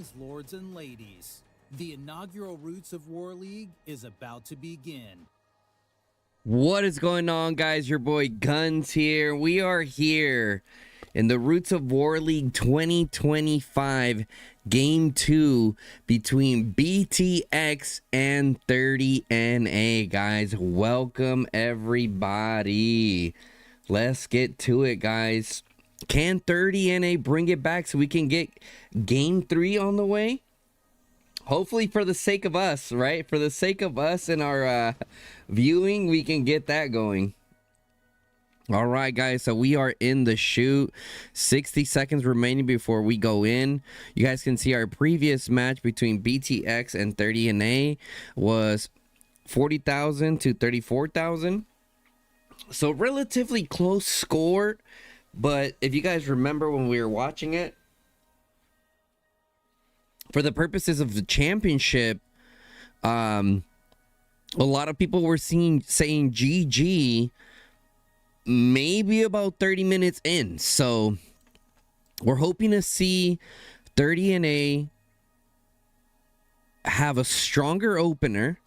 Greetings, lords and ladies. The inaugural Roots of War League is about to begin. What is going on, guys? Your boy Guns here. We are here in the Roots of War League 2025 Game 2 between BTX and 30NA, guys. Welcome, everybody. Let's get to it, guys. Can 30NA bring it back so we can get Game 3 on the way? Hopefully, for the sake of us, right? For the sake of us and our viewing, we can get that going. All right, guys, so we are in the shoot. 60 seconds remaining before we go in. You guys can see our previous match between BTX and 30NA was 40,000 to 34,000. So relatively close score. But if you guys remember when we were watching it, for the purposes of the championship, a lot of people were saying GG maybe about 30 minutes in. So we're hoping to see 30NA have a stronger opener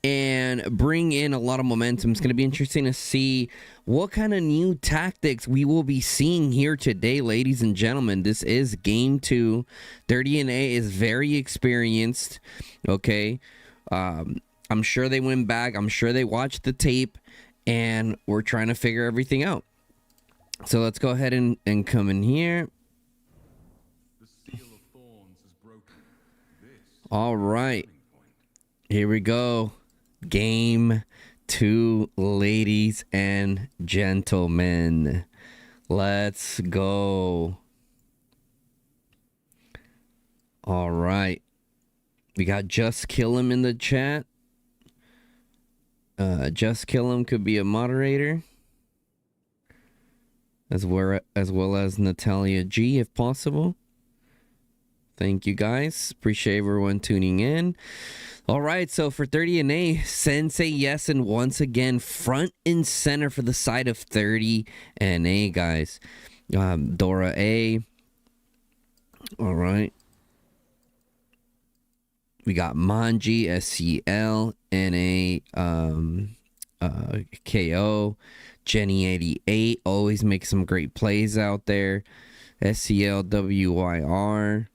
and bring in a lot of momentum. It's going to be interesting to see what kind of new tactics we will be seeing here today, ladies and gentlemen. This is Game 2. 30NA is very experienced, okay? I'm sure they went back. I'm sure they watched the tape, and we're trying to figure everything out. So let's go ahead and come in here. The seal of thorns is broken. All right. Here we go. Game 2, ladies and gentlemen. Let's go. All right. We got Just Kill Him in the chat. Just Kill Him could be a moderator. As well as Natalia G, if possible. Thank you, guys. Appreciate everyone tuning in. All right, so for 30NA, Sensei Yes, and once again, front and center for the side of 30NA, guys. Dora A. All right. We got Manji, SCL, NA, KO, Jenny88. Always makes some great plays out there. SCL, WYR.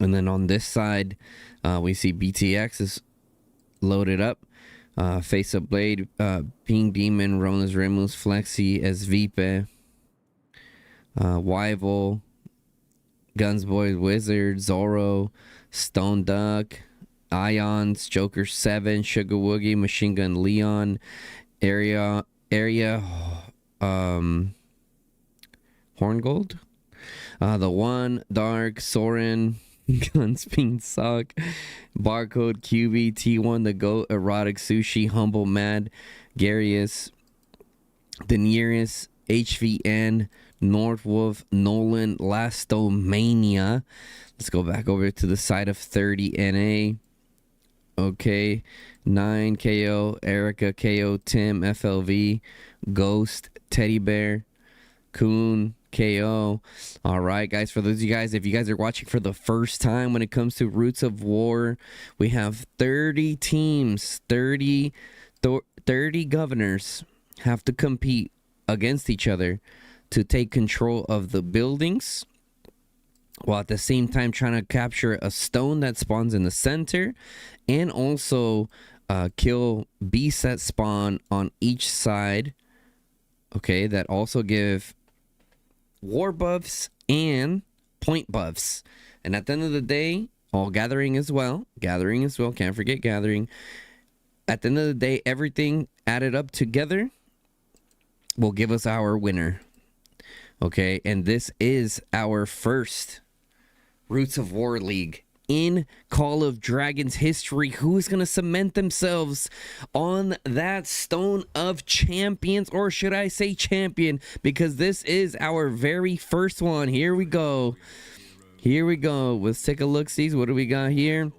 And then on this side, we see BTX is loaded up. Face Up Blade, Pink Demon, Ronas Remus, Flexi, SVP, Wyval, Guns Boys Wizard, Zoro, Stone Duck, Ions, Joker 7, Sugar Woogie, Machine Gun Leon, Area, Horngold, The One, Dark, Soren, Guns Being Suck, Barcode, QB, T1, The Goat, Erotic Sushi, Humble Mad, Garius, Daenerys, HVN, Northwolf, Nolan, Lastomania. Let's go back over to the side of 30NA. Okay, 9 KO, Erica KO, Tim, FLV, Ghost, Teddy Bear, Coon, KO. All right, guys, for those of you guys, if you guys are watching for the first time when it comes to Roots of War, we have 30 teams, 30 governors have to compete against each other to take control of the buildings, while at the same time trying to capture a stone that spawns in the center, and also kill beasts that spawn on each side, okay, that also give war buffs and point buffs. And at the end of the day, all gathering as well, can't forget gathering. At the end of the day, everything added up together will give us our winner. Okay, and this is our first Roots of War League in Call of Dragons history. Who is going to cement themselves on that Stone of Champions, or should I say champion, because this is our very first one. Here we go. Let's take a look, see what do we got here.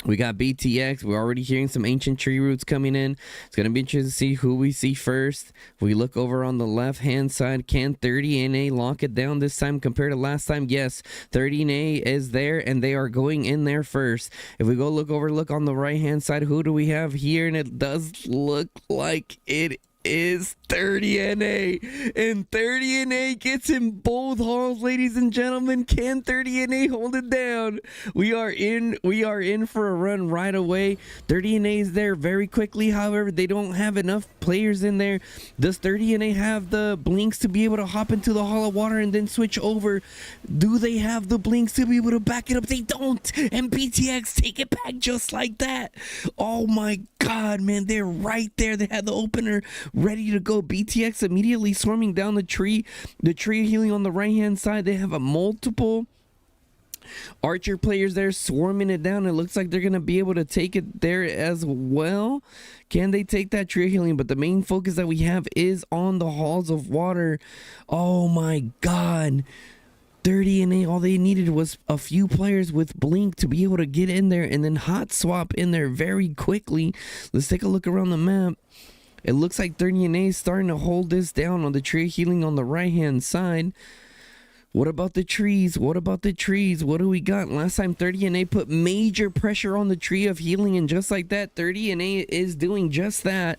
We got BTX. We're already hearing some ancient tree roots coming in. It's going to be interesting to see who we see first. If we look over on the left-hand side, can 30NA lock it down this time compared to last time? Yes, 30NA is there, and they are going in there first. If we go look on the right-hand side, who do we have here? And it does look like it is 30NA, and 30NA gets in both halls, ladies and gentlemen. Can 30NA hold it down? We are in for a run right away. 30NA is there very quickly. However, they don't have enough players in there. Does 30NA have the blinks to be able to hop into the Hall of Water and then switch over? Do they have the blinks to be able to back it up? They don't, and BTX take it back just like that. Oh my god, man, they're right there. They had the opener ready to go. BTX immediately swarming down the tree of healing on the right hand side. They have a multiple archer players there swarming it down. It looks like they're gonna be able to take it there as well. Can they take that tree of healing? But the main focus that we have is on the halls of water. Oh my god, 30NA, all they needed was a few players with blink to be able to get in there and then hot swap in there very quickly. Let's take a look around the map. It looks like 30NA is starting to hold this down on the tree of healing on the right-hand side. What about the trees? What about the trees? What do we got? Last time 30NA put major pressure on the tree of healing, and just like that, 30NA is doing just that.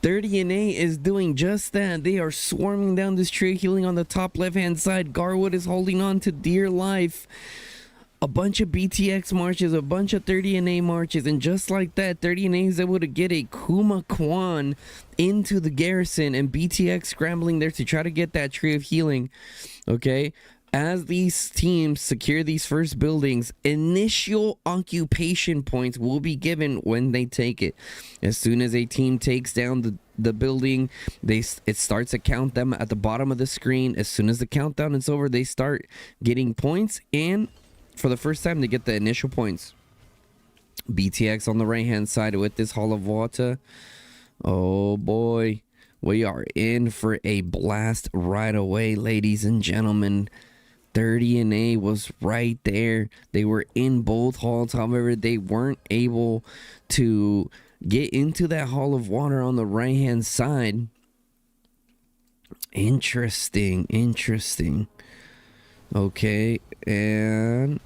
30NA is doing just that. They are swarming down this tree of healing on the top left-hand side. Garwood is holding on to dear life. A bunch of BTX marches, a bunch of 30NA marches, and just like that, 30NA is able to get a Kuma Kwan into the garrison, and BTX scrambling there to try to get that tree of healing. Okay, as these teams secure these first buildings, initial occupation points will be given when they take it. As soon as a team takes down the building, it starts to count them at the bottom of the screen. As soon as the countdown is over, they start getting points, and for the first time, they get the initial points. BTX on the right-hand side with this Hall of Water. Oh boy, we are in for a blast right away, ladies and gentlemen. 30NA was right there. They were in both halls. However, they weren't able to get into that Hall of Water on the right-hand side. Interesting. Okay, and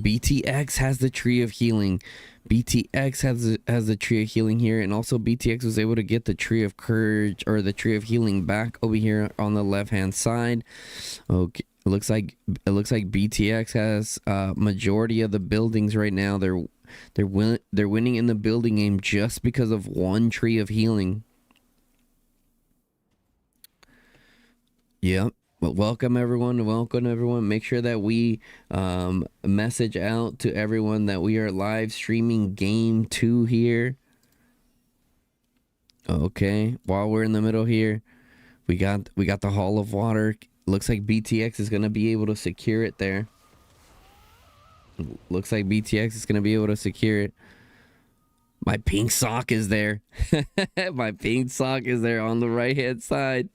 BTX has the tree of healing. BTX has the tree of healing here, and also BTX was able to get the tree of courage, or the tree of healing, back over here on the left hand side. Okay, it looks like BTX has majority of the buildings right now. They're winning in the building game just because of one tree of healing. Yep. Well, welcome everyone. Make sure that we message out to everyone that we are live streaming game 2 here. Okay, while we're in the middle here, we got the Hall of Water. Looks like BTX is gonna be able to secure it there. Looks like BTX is gonna be able to secure it. My pink sock is there. My pink sock is there on the right hand side.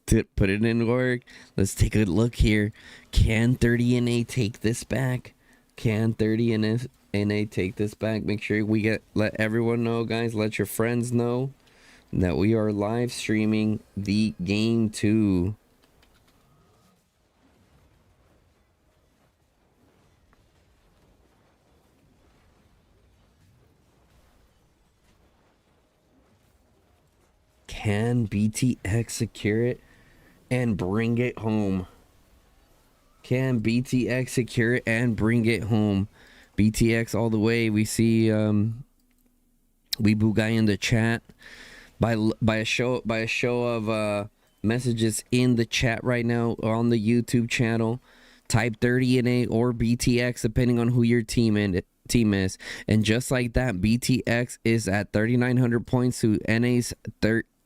To put it in work. Let's take a look here. Can 30NA take this back? Can 30NA take this back? Make sure we let everyone know, guys. Let your friends know that we are live streaming the game 2. Can BTX secure it and bring it home? Can BTX secure it and bring it home? BTX all the way. We see Weeboo Guy in the chat. By a show of messages in the chat right now on the YouTube channel. Type 30NA or BTX depending on who your team is. And just like that, BTX is at 3,900 points to NA's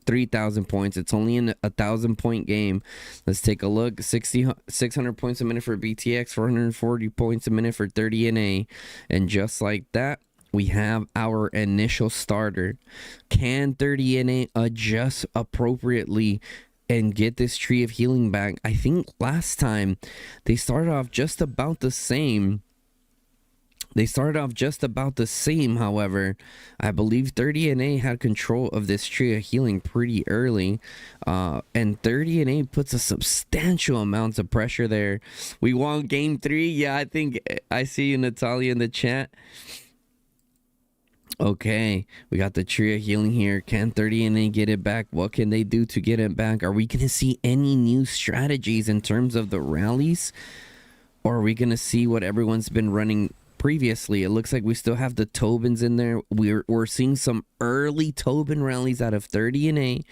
3,000 points. It's only in a 1,000-point game. Let's take a look. 600 points a minute for BTX, 440 points a minute for 30NA. And just like that, we have our initial starter. Can 30NA adjust appropriately and get this tree of healing back? I think last time they started off just about the same. They started off just about the same, however. I believe 30NA had control of this tree of healing pretty early. And 30NA puts a substantial amount of pressure there. We won game 3. Yeah, I think I see you, Natalia, in the chat. Okay, we got the tree of healing here. Can 30NA get it back? What can they do to get it back? Are we going to see any new strategies in terms of the rallies? Or are we going to see what everyone's been running previously? It looks like we still have the Tobins in there. We're seeing some early Tobin rallies out of 30NA.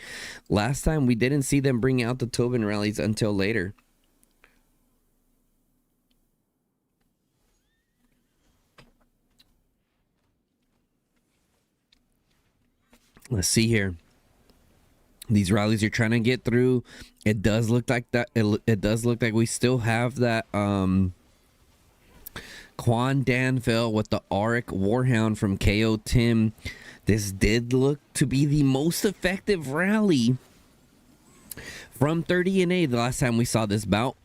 Last time we didn't see them bring out the Tobin rallies until later. Let's see here. These rallies are trying to get through. It does look like that. It does look like we still have that Quan Danville with the Auric Warhound from KO Tim. This did look to be the most effective rally from 30NA the last time we saw this bout.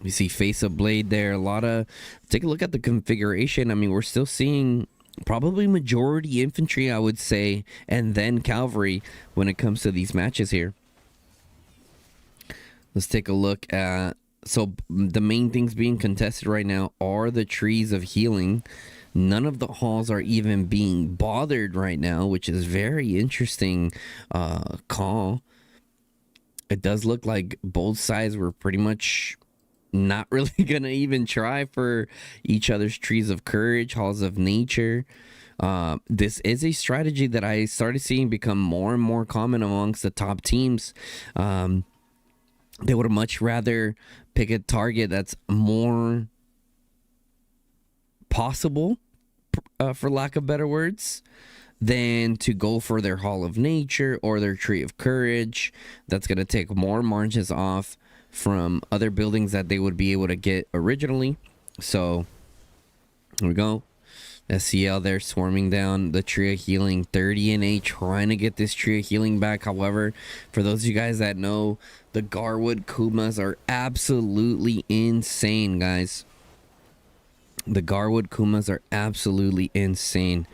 We see Face of Blade there. A lot of... Take a look at the configuration. I mean, we're still seeing probably majority infantry, I would say, and then cavalry when it comes to these matches here. Let's take a look at... So the main things being contested right now are the trees of healing. None of the halls are even being bothered right now, which is very interesting call. It does look like both sides were pretty much not really gonna even try for each other's trees of courage, halls of nature. This is a strategy that I started seeing become more and more common amongst the top teams. They would much rather pick a target that's more possible, for lack of better words, than to go for their Hall of Nature or their Tree of Courage. That's going to take more margins off from other buildings that they would be able to get originally. So, here we go. SCL there swarming down the Tree of Healing. 30NA trying to get this Tree of Healing back. However, for those of you guys that know, the Garwood Kumas are absolutely insane, guys. The Garwood Kumas are absolutely insane.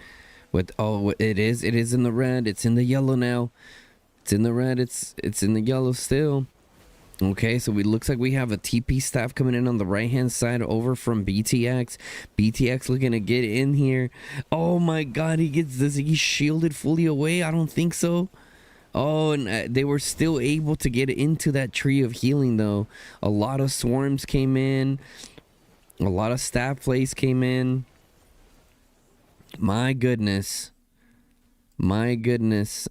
With it is in the red. It's in the yellow now. It's in the red. It's in the yellow still. Okay, so it looks like we have a TP staff coming in on the right-hand side over from BTX. BTX looking to get in here. Oh my god, does he shielded fully away? I don't think so. Oh, and they were still able to get into that Tree of Healing, though. A lot of swarms came in. A lot of staff plays came in. My goodness. My goodness.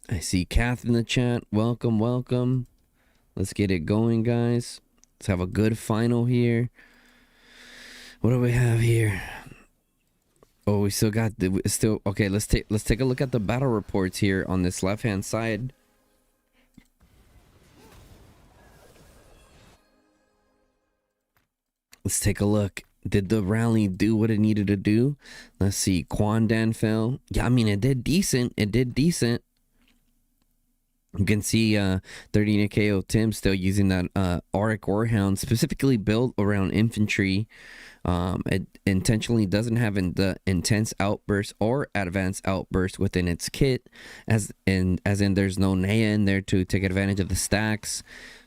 I see Kath in the chat. Welcome, welcome. Let's get it going, guys. Let's have a good final here. What do we have here? Oh, we still got okay. Let's take a look at the battle reports here on this left-hand side. Let's take a look. Did the rally do what it needed to do? Let's see. Quan Dan fell. Yeah, I mean, it did decent. It did decent. You can see 30 KO Tim still using that Auric Warhound, specifically built around infantry. It intentionally doesn't have the intense outburst or advanced outburst within its kit, as in there's no Naya in there to take advantage of the stacks.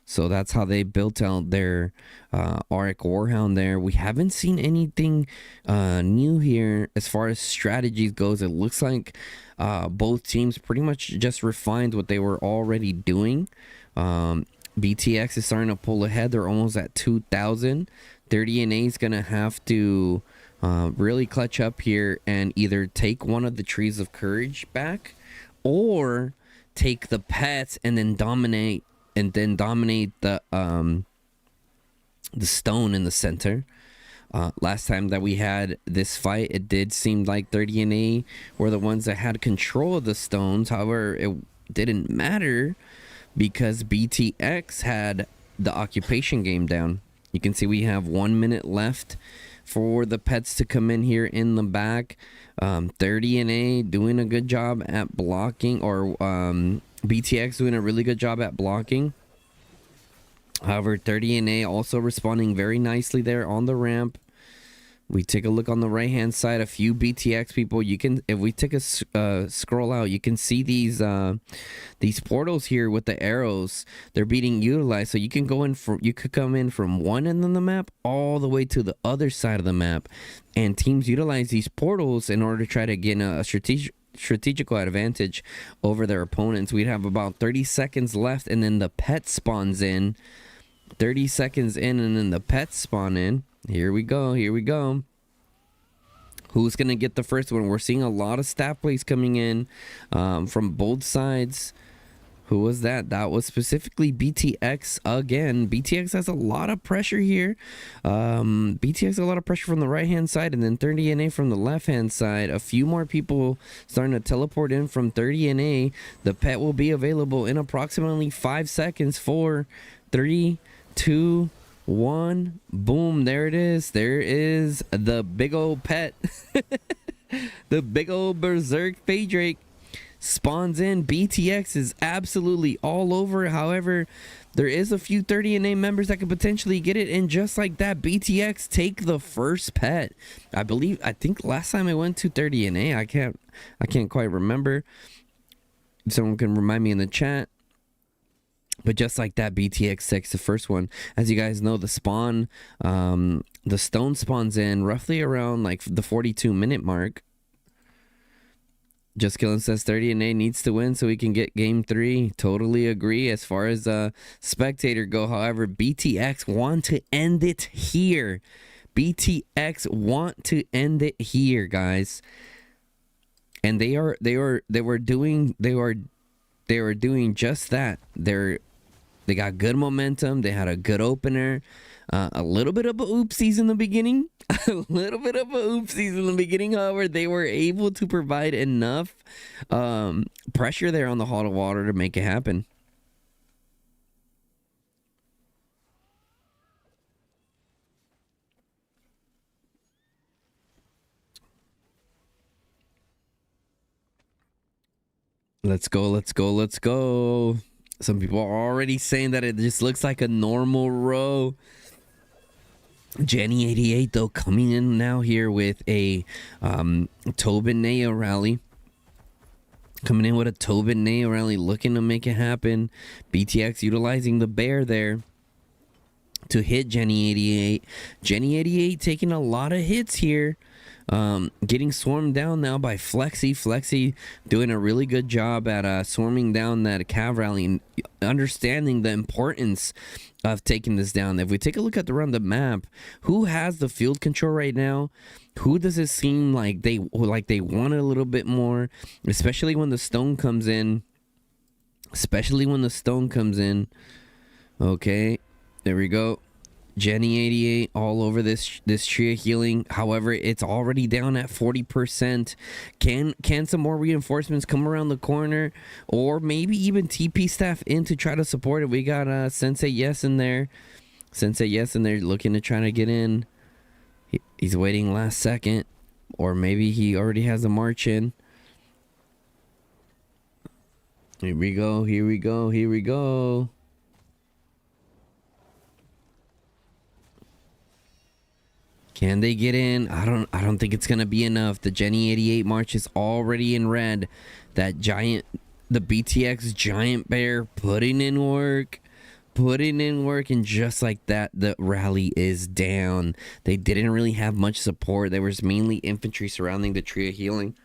So that's how they built out their Auric Warhound there. We haven't seen anything new here as far as strategies goes. It looks like both teams pretty much just refined what they were already doing. BTX is starting to pull ahead. They're almost at 2,000. 30NA is going to have to really clutch up here and either take one of the Trees of Courage back or take the pets and then dominate the stone in the center. Last time that we had this fight, it did seem like 30NA were the ones that had control of the stones. However, it didn't matter because BTX had the occupation game down. You can see we have 1 minute left for the pets to come in here in the back. 30NA doing a good job at blocking, or BTX doing a really good job at blocking. However, 30NA also responding very nicely there on the ramp. We take a look on the right hand side, a few BTX people. You can, if we take a scroll out, you can see these portals here with the arrows. They're being utilized, so you can go in from, you could come in from one end of the map all the way to the other side of the map, and teams utilize these portals in order to try to gain a strategical advantage over their opponents. We'd have about 30 seconds left, and then the pet spawns in. 30 seconds in, and then the pets spawn in. Here we go. Here we go. Who's going to get the first one? We're seeing a lot of staff plays coming in from both sides. Who was that? That was specifically BTX again. BTX has a lot of pressure here. BTX has a lot of pressure from the right-hand side, and then 30NA from the left-hand side. A few more people starting to teleport in from 30NA. The pet will be available in approximately 5 seconds. 4, 3, 2, 1. Boom, there it is. There is the big old pet. The big old berserk Phaedrake spawns in. BTX is absolutely all over. However, there is a few 30NA members that could potentially get it, and just like that, BTX take the first pet. I think last time I went to 30NA, I can't quite remember. Someone can remind me in the chat. But just like that, BTX takes the first one. As you guys know, the spawn, the stone spawns in roughly around like the 42-minute mark. Just Killin says 30NA needs to win so we can get game 3. Totally agree as far as spectator go. However, BTX want to end it here. BTX want to end it here, guys. And they were doing just that. They got good momentum. They had a good opener. A little bit of a oopsies in the beginning. However, they were able to provide enough pressure there on the Hall of Water to make it happen. Let's go, let's go, let's go. Some people are already saying that it just looks like a normal row. Jenny 88 though coming in now here with a Tobin Neo rally. Coming in with a Tobin Neo rally, looking to make it happen. BTX utilizing the bear there to hit Jenny 88. Jenny 88 taking a lot of hits here. Getting swarmed down now by Flexi. Flexi doing a really good job at swarming down that Cav rally and understanding the importance of taking this down. If we take a look around the map, who has the field control right now? Who does it seem like they want it a little bit more, especially when the stone comes in? Okay, there we go. Jenny 88 all over this tree of healing. However, it's already down at 40%. Can some more reinforcements come around the corner, or maybe even TP staff in to try to support it? We got Sensei Yes in there. Looking to try to get in. He's waiting last second, or maybe he already has a march in. Here we go. Can they get in? I don't think it's gonna be enough. The Jenny 88 march is already in red. The BTX giant bear putting in work, and just like that, the rally is down. They didn't really have much support. There was mainly infantry surrounding the tree of healing.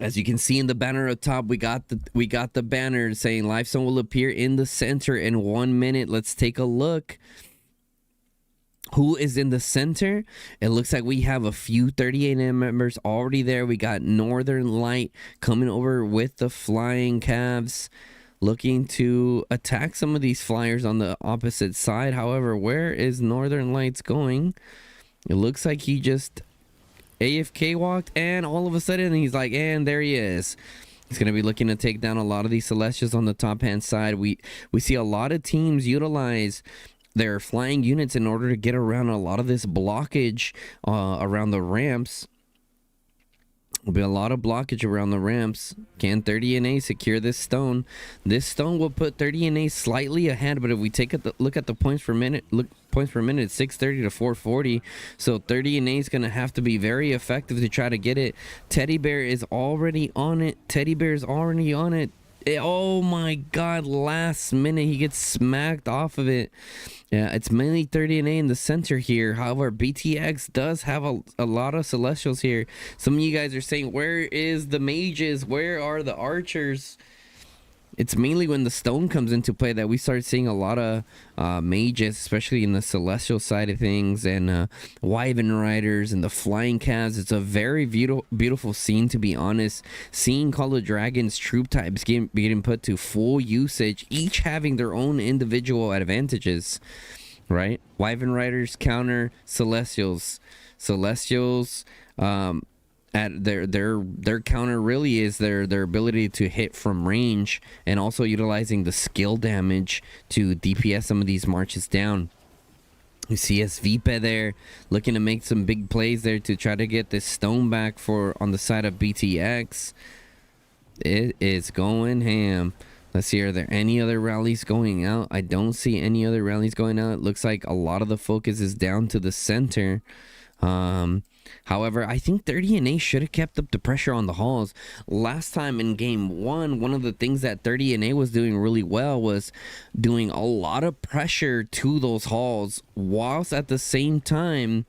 As you can see in the banner up top, we got the banner saying Lifestone will appear in the center in 1 minute. Let's take a look. Who is in the center? It looks like we have a few 38 members already there. We got Northern Light coming over with the flying calves, looking to attack some of these flyers on the opposite side. However, where is Northern Lights going? It looks like he just AFK walked, and all of a sudden he's like, and there he is. He's going to be looking to take down a lot of these Celestials on the top hand side. We see a lot of teams utilize their flying units in order to get around a lot of this blockage around the ramps. Will be a lot of blockage around the ramps. Can 30NA secure this stone? This stone will put 30NA slightly ahead, but if we take a look at the points per minute, it's 630 to 440. So 30NA is going to have to be very effective to try to get it. Teddy Bear is already on it. Teddy Bear is already on it. Oh my god, last minute he gets smacked off of it. Yeah, it's mainly 30NA in the center here. However, BTX does have a lot of Celestials here. Some of you guys are saying, where is the mages? Where are the archers? It's mainly when the stone comes into play that we start seeing a lot of mages, especially in the celestial side of things, and wyvern riders and the flying calves. It's a very beautiful scene, to be honest. Seeing Call of Dragons troop types getting put to full usage, each having their own individual advantages, right? Wyvern riders counter celestials. Celestials, at their counter really is their ability to hit from range, and also utilizing the skill damage to DPS some of these marches down. You see SVP there looking to make some big plays there to try to get this stone back for on the side of BTX. It is going ham. Let's see, are there any other rallies going out? I don't see any other rallies going out. It looks like a lot of the focus is down to the center. However, I think 30NA should have kept up the pressure on the halls. Last time in game one of the things that 30NA was doing really well was doing a lot of pressure to those halls, whilst at the same time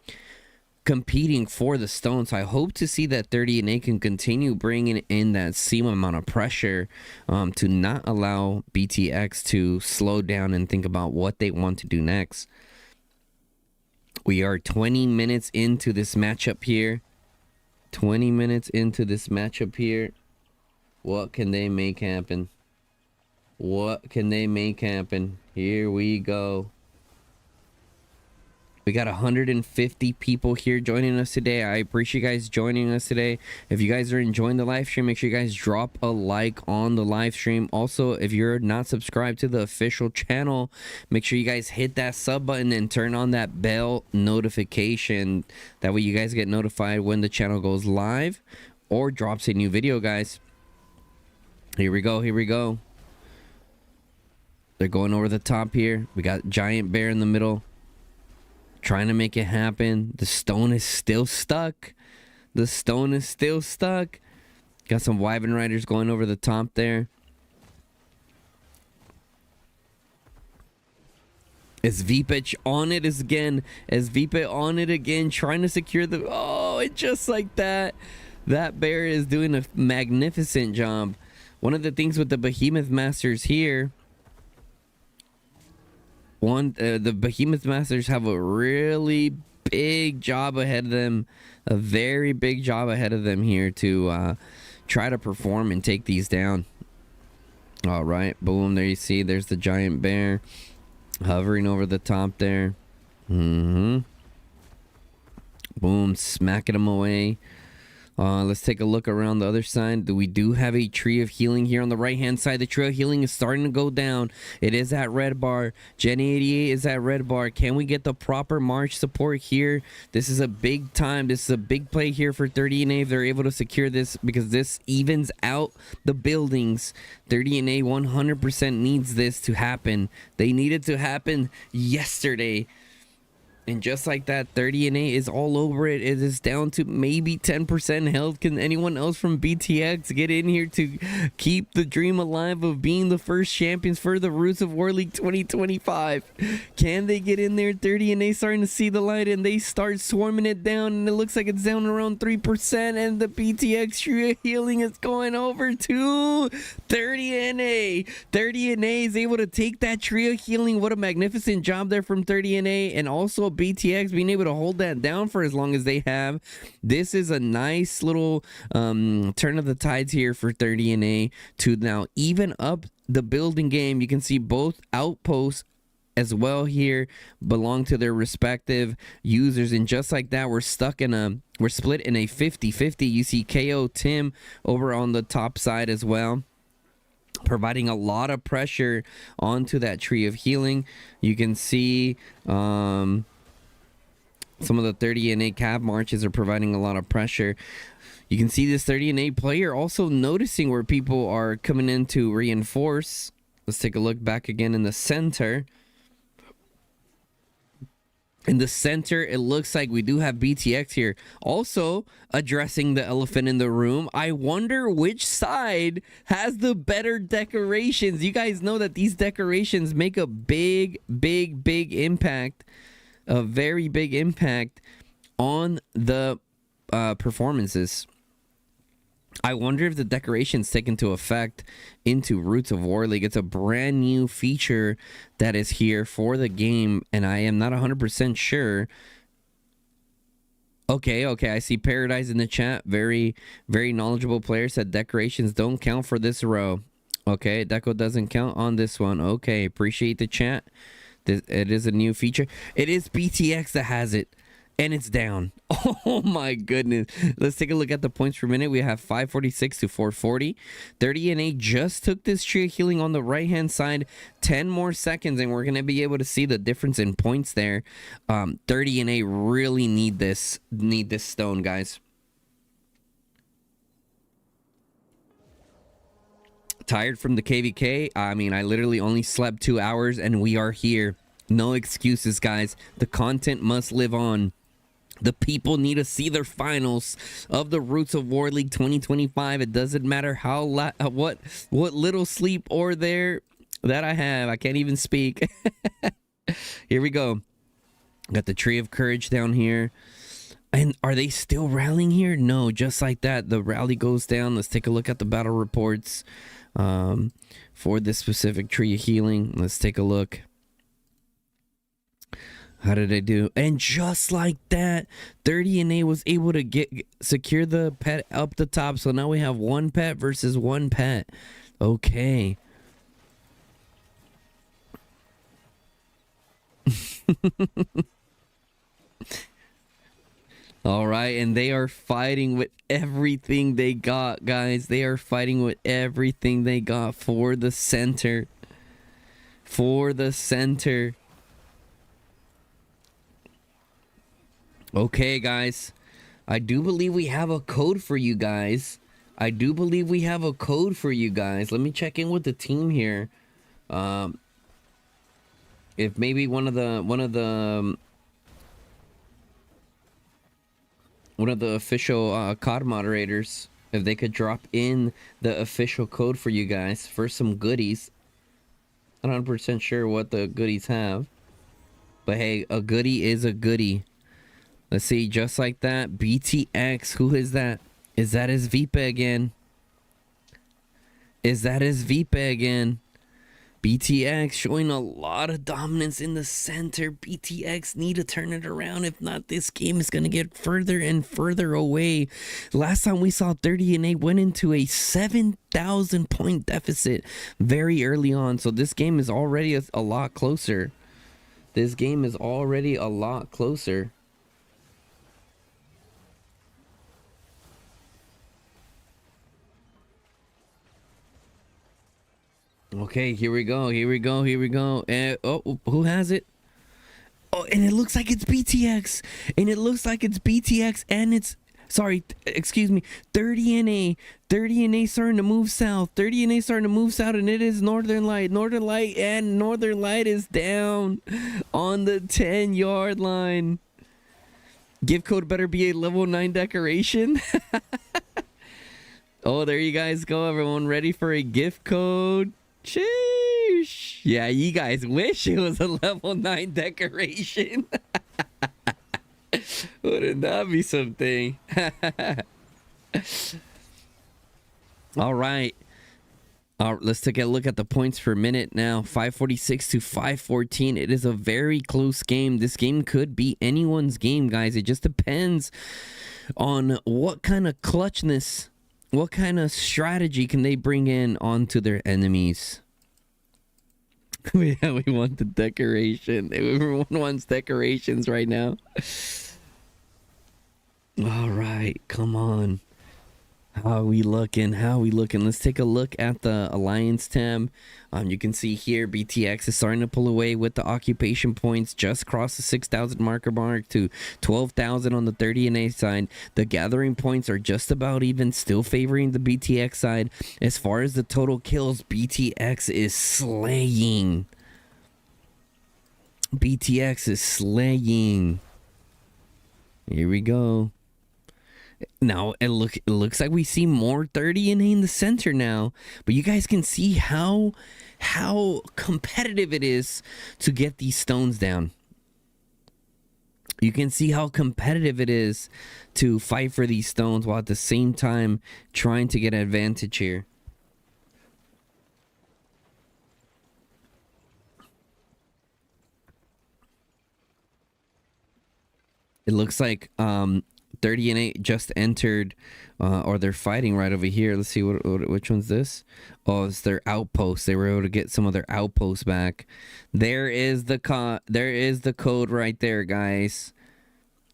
competing for the stones. I hope to see that 30NA can continue bringing in that same amount of pressure to not allow BTX to slow down and think about what they want to do next. We are 20 minutes into this matchup here. 20 minutes into this matchup here. What can they make happen? What can they make happen? Here we go. We got 150 people here joining us today. I appreciate you guys joining us today. If you guys are enjoying the live stream, make sure you guys drop a like on the live stream. Also, if you're not subscribed to the official channel, make sure you guys hit that sub button and turn on that bell notification. That way you guys get notified when the channel goes live or drops a new video, guys. Here we go. Here we go. They're going over the top here. We got Giant Bear in the middle, trying to make it happen. The stone is still stuck. The stone is still stuck. Got some wyvern riders going over the top there. Is Vipich on it again? Is Vipich on it again? Trying to secure the... Oh, and just like that. That bear is doing a magnificent job. One of the things with the Behemoth Masters here... the Behemoth Masters have a really big job ahead of them, a very big job ahead of them here to try to perform and take these down. All right, boom, there you see, there's the Giant Bear hovering over the top there. Boom, smacking them away. Let's take a look around the other side. We do have a tree of healing here on the right hand side. The tree of healing is starting to go down. It is at red bar. Jenny 88 is at red bar. Can we get the proper March support here? This is a big time. This is a big play here for 30NA if they're able to secure this, because this evens out the buildings. 30NA 100% needs this to happen. They need it to happen yesterday. And just like that, 30NA is all over it. It is down to maybe 10% health. Can anyone else from BTX get in here to keep the dream alive of being the first champions for the Roots of War League 2025? Can they get in there? 30NA starting to see the light, and they start swarming it down, and it looks like it's down around 3%, and the BTX tree healing is going over to 30NA. 30NA is able to take that trio healing. What a magnificent job there from 30NA, and also BTX being able to hold that down for as long as they have. This is a nice little turn of the tides here for 30NA to now even up the building game. You can see both outposts as well here belong to their respective users, and just like that, we're split in a 50-50. You see KO Tim over on the top side as well, providing a lot of pressure onto that tree of healing. You can see Some of the 30 and 8 cab marches are providing a lot of pressure. You can see this 30 and 8 player also noticing where people are coming in to reinforce. Let's take a look back again in the center. In the center, it looks like we do have BTX here. Also addressing the elephant in the room. I wonder which side has the better decorations. You guys know that these decorations make a big impact. A very big impact on the performances. I wonder if the decorations take into effect into Roots of War League. It's a brand new feature that is here for the game, and I am not 100% sure. Okay, I see Paradise in the chat. Very knowledgeable player said decorations don't count for this row. Okay, deco doesn't count on this one. Okay, appreciate the chat. It is a new feature. It is BTX that has it. And it's down. Oh my goodness. Let's take a look at the points per minute. We have 546 to 440. 30 and 8 just took this tree of healing on the right hand side. 10 more seconds and we're going to be able to see the difference in points there. 30 and 8 really need this stone, guys. Tired from the KVK? I mean, I literally only slept 2 hours and we are here. No excuses, guys. The content must live on. The people need to see their finals of the Roots of War League 2025. It doesn't matter how what little sleep or there that I have. I can't even speak. Here we go. Got the Tree of Courage down here. And are they still rallying here? No, just like that, the rally goes down. Let's take a look at the battle reports for this specific Tree of Healing. Let's take a look. How did I do? And just like that, 30 and 8 was able to secure the pet up the top. So now we have one pet versus one pet. Okay. All right, and they are fighting with everything they got, guys. They are fighting with everything they got for the center. For the center. Okay, guys, I do believe we have a code for you guys. Let me check in with the team here. If maybe one of the official COD moderators, if they could drop in the official code for you guys for some goodies. I'm not 100% sure what the goodies have, but hey, a goodie is a goodie. Let's see, just like that, BTX, who is that? Is that his Vipa again? BTX showing a lot of dominance in the center. BTX need to turn it around. If not, this game is going to get further and further away. Last time we saw 30 and 8 went into a 7,000 point deficit very early on. So this game is already a lot closer. Okay, here we go. And, oh, who has it? Oh, and it looks like it's BTX. And it's... Sorry, excuse me. 30 and A. 30 and A starting to move south. And it is Northern Light. Northern Light is down on the 10-yard line. Gift code better be a level 9 decoration. Oh, there you guys go. Everyone ready for a gift code? Sheesh. Yeah, you guys wish it was a level 9 decoration. Wouldn't that be something? All right. Let's take a look at the points per minute now. 546 to 514. It is a very close game. This game could be anyone's game, guys. It just depends on what kind of clutchness, what kind of strategy can they bring in onto their enemies. Yeah, we want the decoration. Everyone wants decorations right now. All right, come on. How are we looking? How are we looking? Let's take a look at the Alliance tab. You can see here BTX is starting to pull away with the occupation points. Just crossed the 6,000 mark to 12,000 on the 30 and A side. The gathering points are just about even, still favoring the BTX side. As far as the total kills, BTX is slaying. BTX is slaying. Here we go. Now it looks like we see more 30 in the center now, but you guys can see how competitive it is to get these stones down. You can see how competitive it is to fight for these stones while at the same time trying to get an advantage here. It looks like 30 and 8 just entered, or they're fighting right over here. Let's see which one's this. Oh, it's their outpost. They were able to get some of their outposts back. There is the code right there, guys.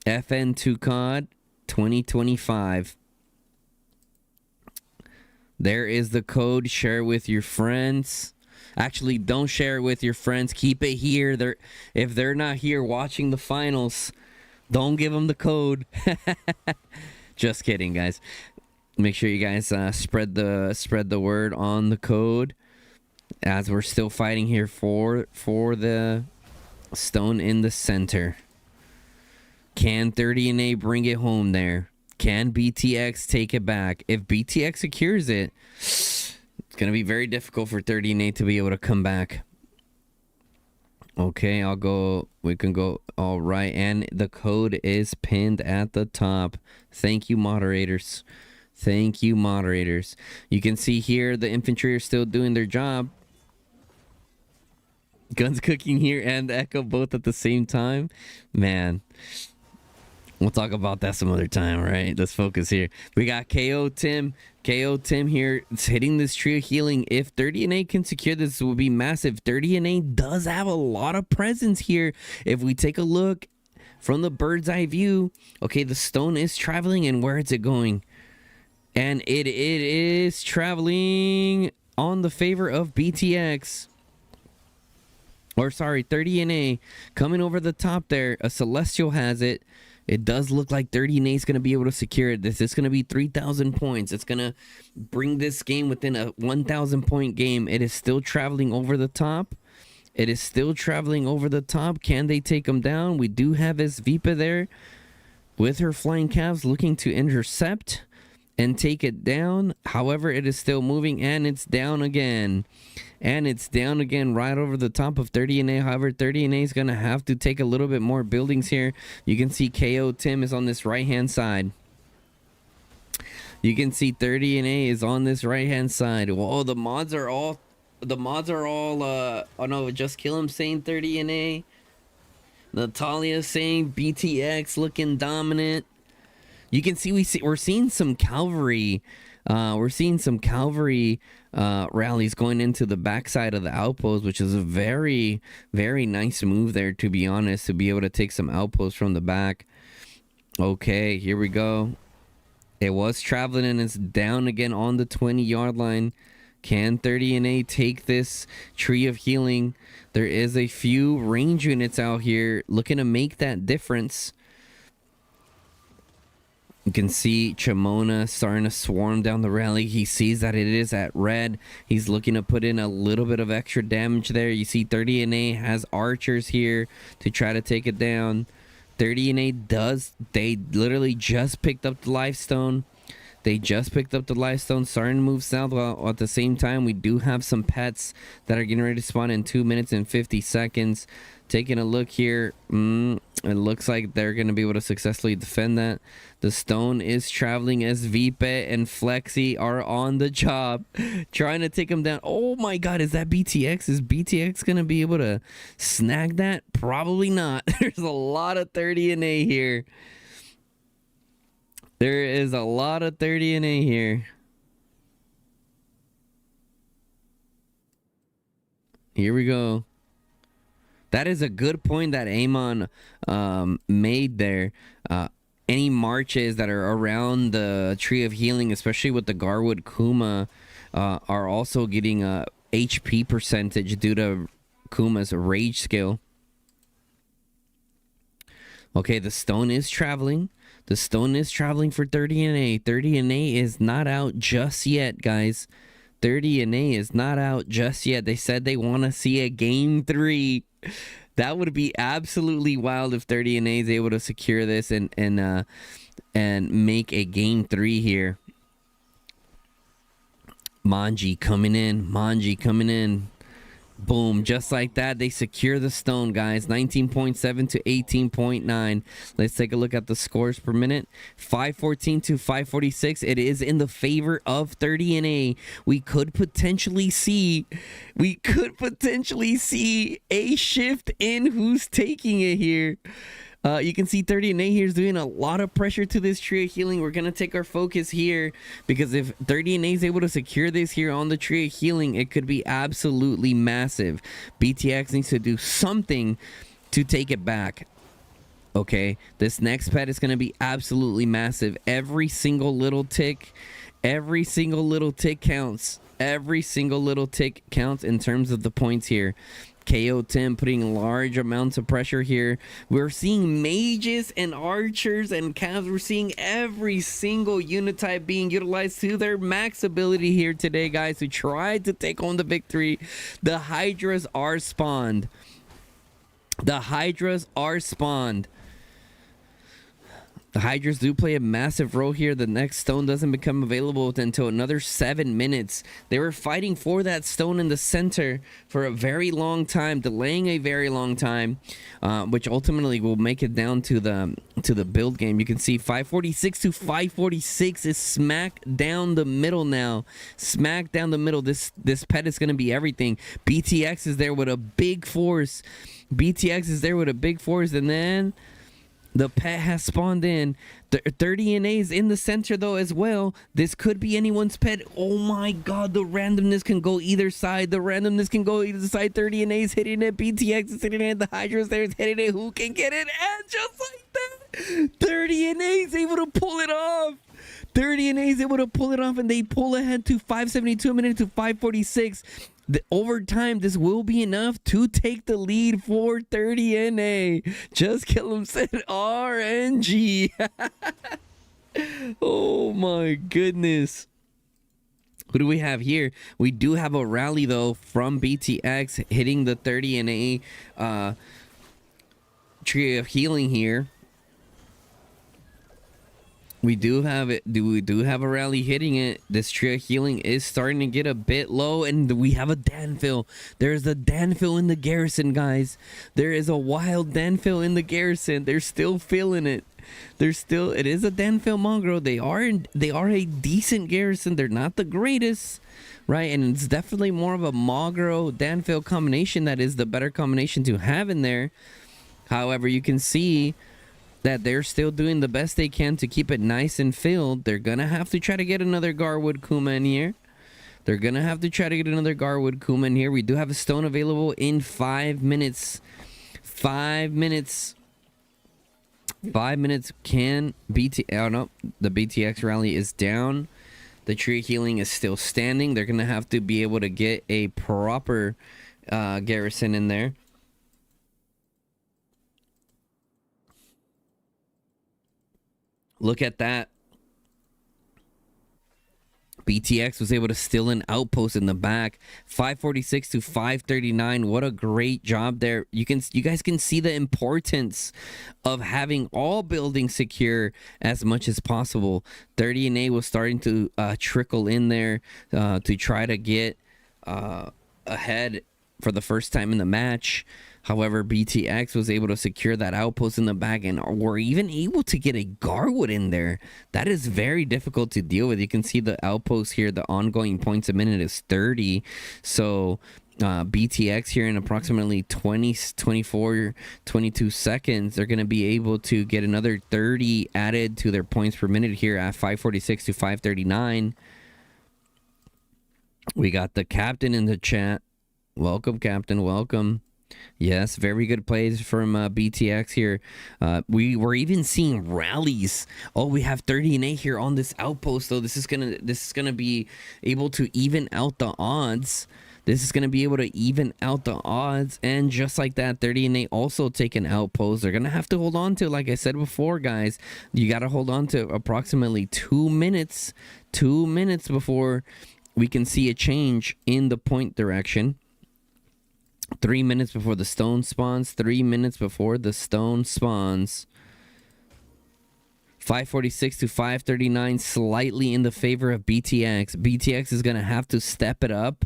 FN2 COD 2025. There is the code. Share with your friends. Actually, don't share it with your friends. Keep it here. If they're not here watching the finals, don't give them the code. Just kidding, guys. Make sure you guys spread the word on the code, as we're still fighting here for the stone in the center. Can 30 and A bring it home there? Can BTX take it back? If BTX secures it, it's gonna be very difficult for 30 and A to be able to come back. Okay, I'll go. We can go. All right, and the code is pinned at the top. Thank you, moderators. Thank you, moderators. You can see here the infantry are still doing their job. Guns cooking here and Echo both at the same time. Man, we'll talk about that some other time, right? Let's focus here. We got KO Tim. KO Tim here. It's hitting this tree of healing. If 30 and 8 can secure this, it will be massive. 30 and 8 does have a lot of presence here. If we take a look from the bird's eye view, okay, the stone is traveling, and where is it going? And it is traveling on the favor of BTX. Or sorry, 30 and A coming over the top there. A Celestial has it. It does look like 30 and A is going to be able to secure it. This is going to be 3,000 points. It's going to bring this game within a 1,000 point game. It is still traveling over the top. It is still traveling over the top. Can they take them down? We do have this Vipa there with her flying calves looking to intercept and take it down. However, it is still moving, and it's down again. And it's down again right over the top of 30 and A. However, 30 and A is going to have to take a little bit more buildings here. You can see KO Tim is on this right-hand side. You can see 30 and A is on this right-hand side. Whoa, the mods are all... oh no, Just Kill Him saying 30 and A. Natalia saying BTX looking dominant. You can see we're seeing some cavalry. We're seeing some cavalry rallies going into the backside of the outpost, which is a very, very nice move there, to be honest, to be able to take some outposts from the back. Okay, here we go. It was traveling, and it's down again on the 20-yard line. Can 30 and A take this tree of healing? There is a few range units out here looking to make that difference. You can see Chimona starting to swarm down the rally. He sees that it is at red. He's looking to put in a little bit of extra damage there. You see 30 and A has archers here to try to take it down. 30 and A does. They literally just picked up the Lifestone. Starting to move south, while at the same time we do have some pets that are getting ready to spawn in 2 minutes and 50 seconds. Taking a look here, it looks like they're going to be able to successfully defend that. The stone is traveling as Vipe and Flexi are on the job, trying to take them down. Oh my god, is that BTX? Is BTX going to be able to snag that? Probably not. There's a lot of 30 and A here. There is a lot of 30 and A here. Here we go. That is a good point that Amon made there. any marches that are around the Tree of Healing, especially with the Garwood Kuma, are also getting a HP percentage due to Kuma's rage skill. Okay, the stone is traveling. The stone is traveling for 30 and A. 30 and A is not out just yet, guys. 30 and A is not out just yet. They said they want to see a game 3. That would be absolutely wild if 30 and A is able to secure this and make a game 3 here. Manji coming in. Boom, just like that, they secure the stone, guys. 19.7 to 18.9. Let's take a look at the scores per minute. 514 to 546. It is in the favor of 30 and A. We could potentially see a shift in who's taking it here. You can see 30 and A here is doing a lot of pressure to this Tree of Healing. We're going to take our focus here because if 30 and A is able to secure this here on the Tree of Healing, it could be absolutely massive. BTX needs to do something to take it back. Okay, this next pet is going to be absolutely massive. Every single little tick counts. Every single little tick counts in terms of the points here. KO Tim putting large amounts of pressure here. We're seeing mages and archers and calves. We're seeing every single unit type being utilized to their max ability here today, guys, who tried to take on the victory. The Hydras are spawned. The Hydras do play a massive role here. The next stone doesn't become available until another 7 minutes. They were fighting for that stone in the center for a very long time, delaying a very long time, which ultimately will make it down to the build game. You can see 546 to 546 is smack down the middle now. Smack down the middle. This pet is going to be everything. BTX is there with a big force. And then the pet has spawned in. 30 and A is in the center though as well. This could be anyone's pet. Oh my god, the randomness can go either side. 30 and A is hitting it. BTX is hitting it. The Hydra is there is hitting it. Who can get it? And just like that, 30 and A is able to pull it off. 30 and A is able to pull it off, and they pull ahead to 572 a minute to 546. Over time, this will be enough to take the lead for 30 and A. Just Kill Him said RNG. Oh my goodness. Who do we have here? We do have a rally though from BTX hitting the 30 and A Tree of Healing here. We do have it. We do have a rally hitting it. This Tree of Healing is starting to get a bit low, and we have a Danville. There's a Danville in the garrison, guys. There is a wild Danville in the garrison. They're still feeling it. It is a Danville Mongrel. They are a decent garrison. They're not the greatest, right? And it's definitely more of a Mongrel Danville combination that is the better combination to have in there. However, you can see that they're still doing the best they can to keep it nice and filled. They're gonna have to try to get another Garwood Kuma in here. We do have a stone available in 5 minutes. 5 minutes. 5 minutes. Can BT... Oh, no. The BTX rally is down. The Tree of Healing is still standing. They're gonna have to be able to get a proper garrison in there. Look at that. BTX was able to steal an outpost in the back. 546 to 539. What a great job there. You guys can see the importance of having all buildings secure as much as possible. 30 and A was starting to trickle in there to try to get ahead for the first time in the match. However, BTX was able to secure that outpost in the back, and were even able to get a Garwood in there. That is very difficult to deal with. You can see the outpost here, the ongoing points a minute is 30. So BTX here in approximately 24, 22 seconds, they're going to be able to get another 30 added to their points per minute here at 546 to 539. We got the captain in the chat. Welcome, Captain. Welcome. Yes, very good plays from BTX here. We were even seeing rallies. Oh, we have 30 and 8 here on this outpost, though. This is gonna be able to even out the odds. This is going to be able to even out the odds. And just like that, 30 and 8 also take an outpost. They're going to have to hold on to, like I said before, guys, you got to hold on to approximately 2 minutes. 2 minutes before we can see a change in the point direction. 3 minutes before the stone spawns. 3 minutes before the stone spawns. 546 to 539, slightly in the favor of BTX. BTX is going to have to step it up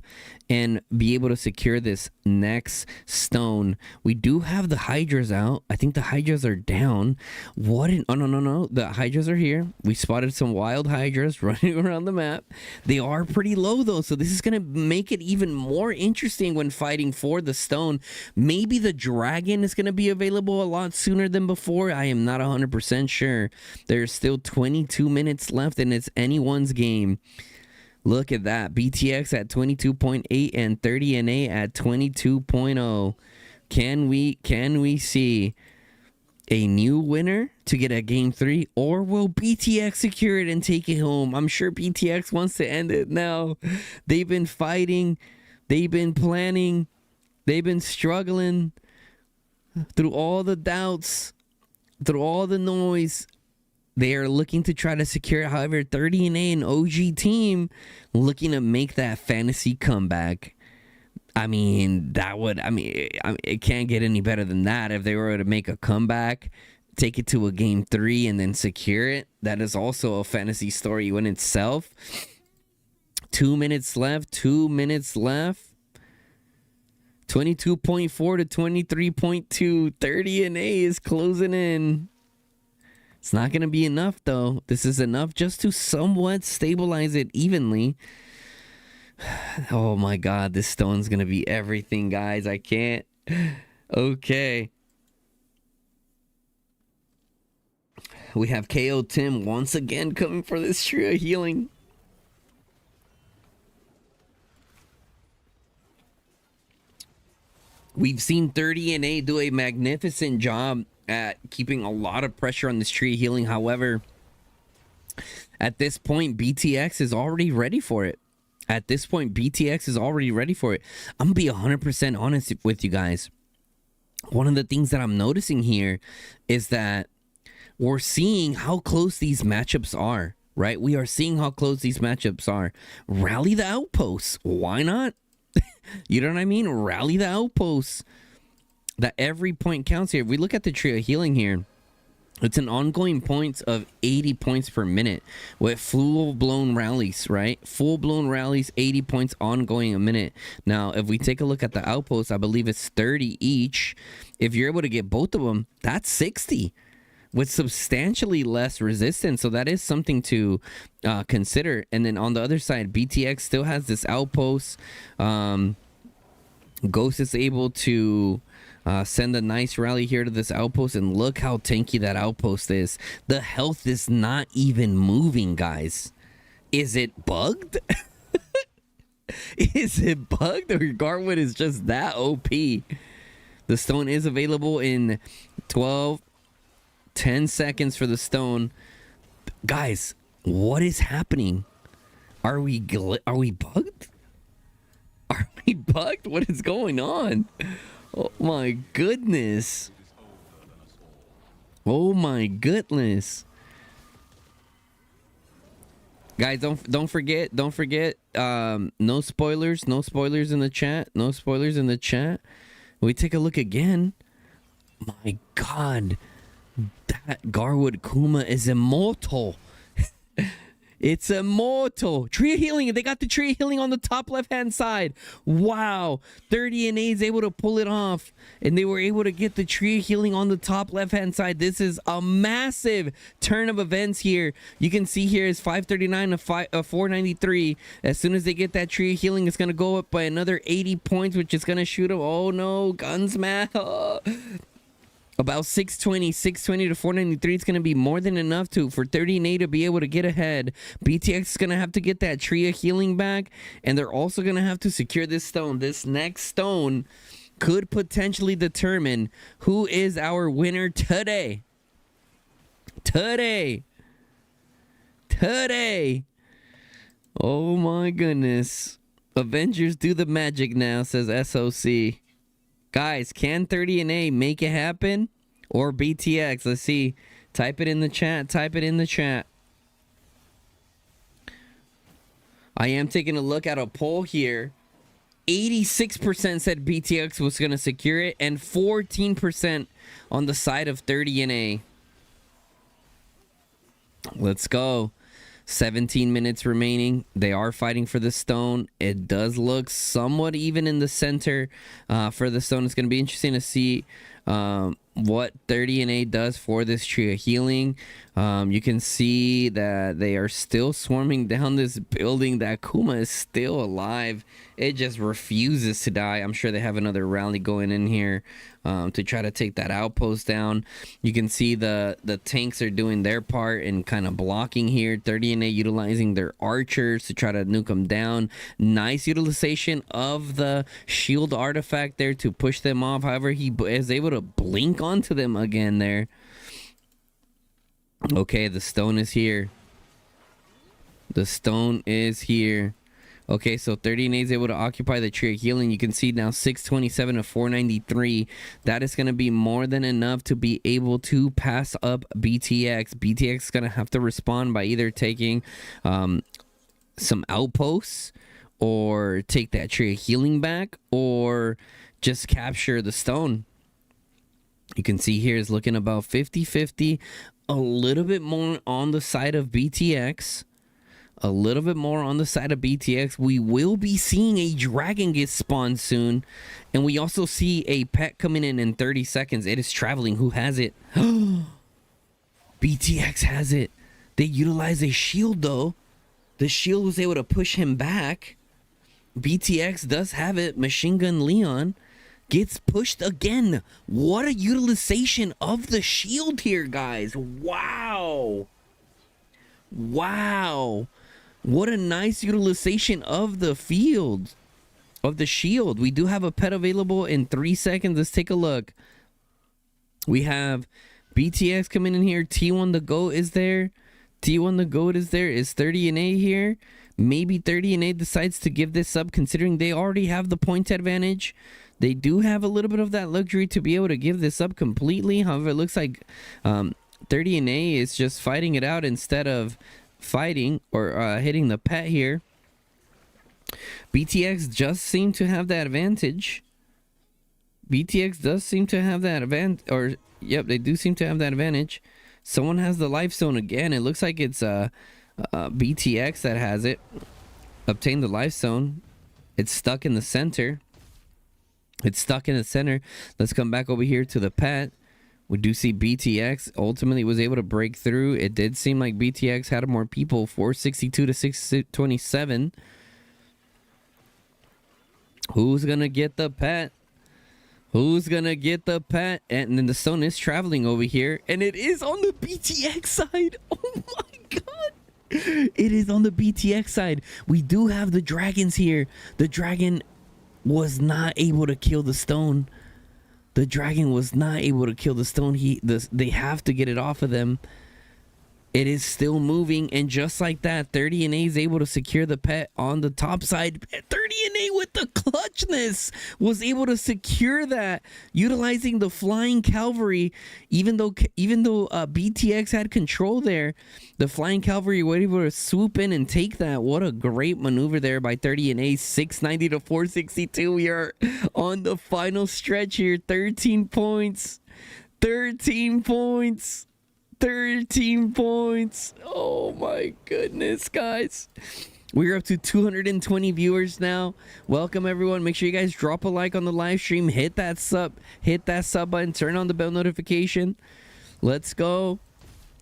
and be able to secure this next stone. We do have the Hydras out. I think the Hydras are down. Oh, no. The Hydras are here. We spotted some wild Hydras running around the map. They are pretty low, though, so this is going to make it even more interesting when fighting for the stone. Maybe the dragon is going to be available a lot sooner than before. I am not 100% sure. There's still 22 minutes left, and it's anyone's game. Look at that. BTX at 22.8 and 30 and 8 at 22.0. Can we see a new winner to get a game 3, or will BTX secure it and take it home? I'm sure BTX wants to end it now. They've been fighting, they've been planning, they've been struggling through all the doubts, through all the noise. They are looking to try to secure it. However, 30 and 8, an OG team, looking to make that fantasy comeback. I mean, it can't get any better than that. If they were to make a comeback, take it to a game 3, and then secure it, that is also a fantasy story in itself. 2 minutes left. 2 minutes left. 22.4 to 23.2. 30 and 8 is closing in. It's not going to be enough, though. This is enough just to somewhat stabilize it evenly. Oh, my God. This stone's going to be everything, guys. I can't. Okay. We have KO Tim once again coming for this tree of healing. We've seen 30 and 8 do a magnificent job at keeping a lot of pressure on this tree healing. However, at this point, BTX is already ready for it. I'm going to be 100% honest with you guys. One of the things that I'm noticing here is that we're seeing how close these matchups are, right? We are seeing how close these matchups are. Rally the outposts. Why not? You know what I mean? Rally the outposts. That every point counts here. If we look at the trio healing here, it's an ongoing points of 80 points per minute with full-blown rallies, right? Full-blown rallies, 80 points ongoing a minute. Now, if we take a look at the outposts, I believe it's 30 each. If you're able to get both of them, that's 60 with substantially less resistance. So that is something to consider. And then on the other side, BTX still has this outpost. Ghost is able to send a nice rally here to this outpost, and look how tanky that outpost is. The health is not even moving, guys. Is it bugged? Is it bugged, or Garwood is just that OP? The stone is available in 10 seconds for the stone. Guys, what is happening? Are we bugged? Are we bugged? What is going on? Oh my goodness. Oh my goodness. Guys, don't forget, no spoilers in the chat. No spoilers in the chat. We take a look again. My God. That Garwood Kuma is immortal. It's immortal. Tree of healing. They got the tree of healing on the top left-hand side. Wow. 30 and 8 is able to pull it off. And they were able to get the tree of healing on the top left-hand side. This is a massive turn of events here. You can see here is 539 to 493. As soon as they get that tree of healing, it's going to go up by another 80 points, which is going to shoot up. Oh, no. Guns math. About 620 to 493. It's going to be more than enough for 30 and 8 to be able to get ahead. BTX is going to have to get that tree of healing back, and they're also going to have to secure this stone. This next stone could potentially determine who is our winner today. Today. Oh my goodness. Avengers do the magic now, says SOC. Guys, can 30NA make it happen? Or BTX? Let's see. Type it in the chat. I am taking a look at a poll here. 86% said BTX was going to secure it, and 14% on the side of 30NA. Let's go. 17 minutes remaining. They are fighting for the stone. It does look somewhat even in the center for the stone. It's going to be interesting to see what 30NA does for this tree of healing. You can see that they are still swarming down this building. That Kuma is still alive. It just refuses to die. I'm sure they have another rally going in here to try to take that outpost down. You can see the tanks are doing their part and kind of blocking here. 30NA utilizing their archers to try to nuke them down. Nice utilization of the shield artifact there to push them off. However, he is able to blink onto them again there. Okay, the stone is here. Okay, so 30NA is able to occupy the tree of healing. You can see now 627 to 493. That is going to be more than enough to be able to pass up BTX. BTX is going to have to respond by either taking some outposts or take that tree of healing back or just capture the stone. You can see here is looking about 50-50. A little bit more on the side of BTX. We will be seeing a dragon get spawned soon. And we also see a pet coming in 30 seconds. It is traveling. Who has it? BTX has it. They utilize a shield though. The shield was able to push him back. BTX does have it. Machine Gun Leon gets pushed again. What a utilization of the shield here, guys. Wow. What a nice utilization of the field, of the shield. We do have a pet available in 3 seconds. Let's take a look. We have BTX coming in here. T1 the GOAT is there. Is 30NA here? Maybe 30NA decides to give this up considering they already have the point advantage. They do have a little bit of that luxury to be able to give this up completely. However, it looks like 30NA is just fighting it out instead of fighting or hitting the pet here. BTX just seem to have that advantage. They do seem to have that advantage. Someone has the life zone again. It looks like it's BTX that has it. Obtain the life zone. It's stuck in the center. Let's come back over here to the pet. We do see BTX ultimately was able to break through. It did seem like BTX had more people, 462 to 627. Who's going to get the pet? And then the stone is traveling over here. And it is on the BTX side. Oh my god. It is on the BTX side. We do have the dragons here. The dragon was not able to kill the stone. They have to get it off of them. It is still moving, and just like that, 30NA is able to secure the pet on the top side. 30NA with the clutchness was able to secure that, utilizing the flying cavalry. Even though BTX had control there, the flying cavalry were able to swoop in and take that. What a great maneuver there by 30NA. 690 to 462. We are on the final stretch here. 13 points. 13 points. Oh my goodness, guys. We're up to 220 viewers now. Welcome everyone. Make sure you guys drop a like on the live stream. Hit that sub button. Turn on the bell notification. Let's go.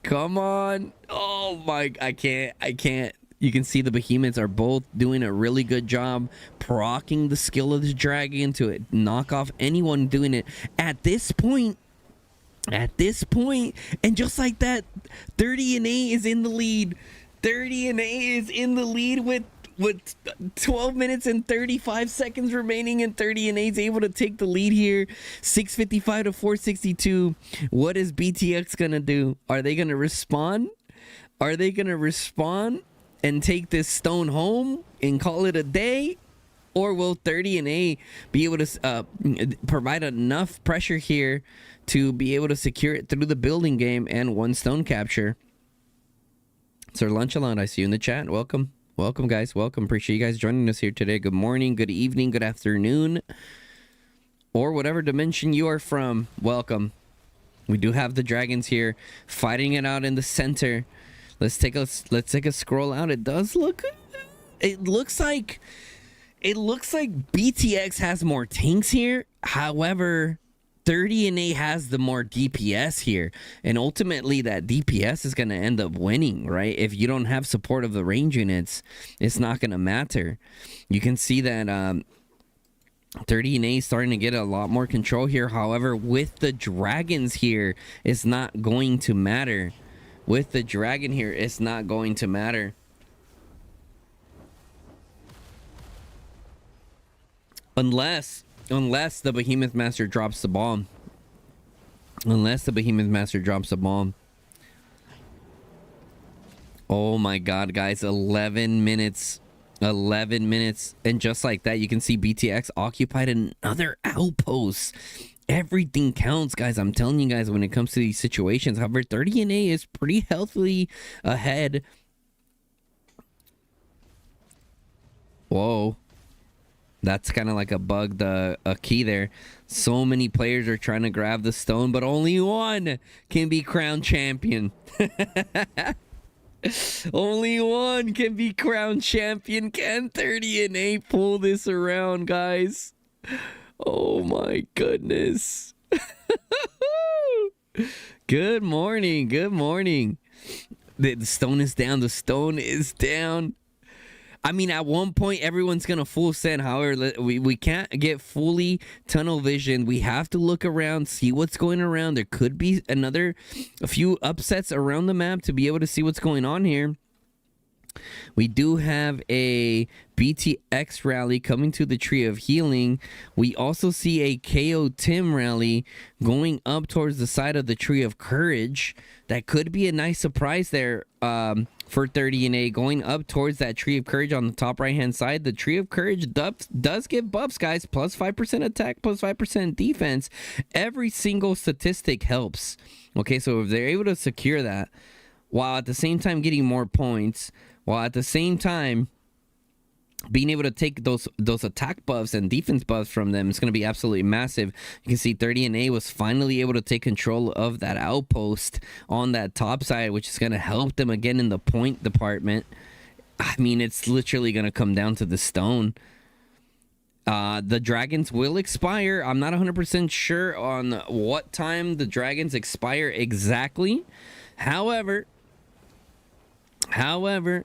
Come on. Oh my, I can't. You can see the behemoths are both doing a really good job proccing the skill of the dragon to knock off anyone doing it at this point. And just like that, 30NA is in the lead. 30NA is in the lead with with 12 minutes and 35 seconds remaining, and 30 and 8 is able to take the lead here. 655 to 462. What is BTX gonna do? Are they gonna respond? Are they gonna respond and take this stone home and call it a day? Or will 30 and A be able to provide enough pressure here to be able to secure it through the building game and one stone capture? Sir Lunchalon, I see you in the chat. Welcome. Welcome, guys. Welcome. Appreciate you guys joining us here today. Good morning, good evening, good afternoon, or whatever dimension you are from. Welcome. We do have the dragons here fighting it out in the center. Let's take a scroll out. It does look... It looks like BTX has more tanks here. However, 30 and A has the more DPS here. And ultimately, that DPS is going to end up winning, right? If you don't have support of the range units, it's not going to matter. You can see that 30 and A is starting to get a lot more control here. However, with the dragons here, it's not going to matter. With the dragon here, it's not going to matter. Unless the Behemoth Master drops the bomb. Unless the Behemoth Master drops the bomb. Oh my god, guys. 11 minutes. 11 minutes. And just like that, you can see BTX occupied another outpost. Everything counts, guys. I'm telling you guys, when it comes to these situations. However, 30 and A is pretty healthily ahead. Whoa. That's kind of like a bug, a key there. So many players are trying to grab the stone, but only one can be crowned champion. Only one can be crowned champion. Can 30 and 8 pull this around, guys? Oh my goodness. Good morning. Good morning. The stone is down. The stone is down. I mean, at one point, everyone's going to full send. However, we can't get fully tunnel vision. We have to look around, see what's going around. There could be a few upsets around the map to be able to see what's going on here. We do have a BTX rally coming to the Tree of Healing. We also see a KO Tim rally going up towards the side of the Tree of Courage. That could be a nice surprise there for 30 and A, going up towards that Tree of Courage on the top right hand side. The Tree of Courage does give buffs, guys. Plus 5% attack, plus 5% defense. Every single statistic helps. Okay, so if they're able to secure that while at the same time getting more points, while at the same time being able to take those attack buffs and defense buffs from them, it's going to be absolutely massive. You can see 30 and A was finally able to take control of that outpost on that top side, which is going to help them again in the point department. I mean, it's literally going to come down to the stone. The dragons will expire. I'm not 100% sure on what time the dragons expire exactly. However, I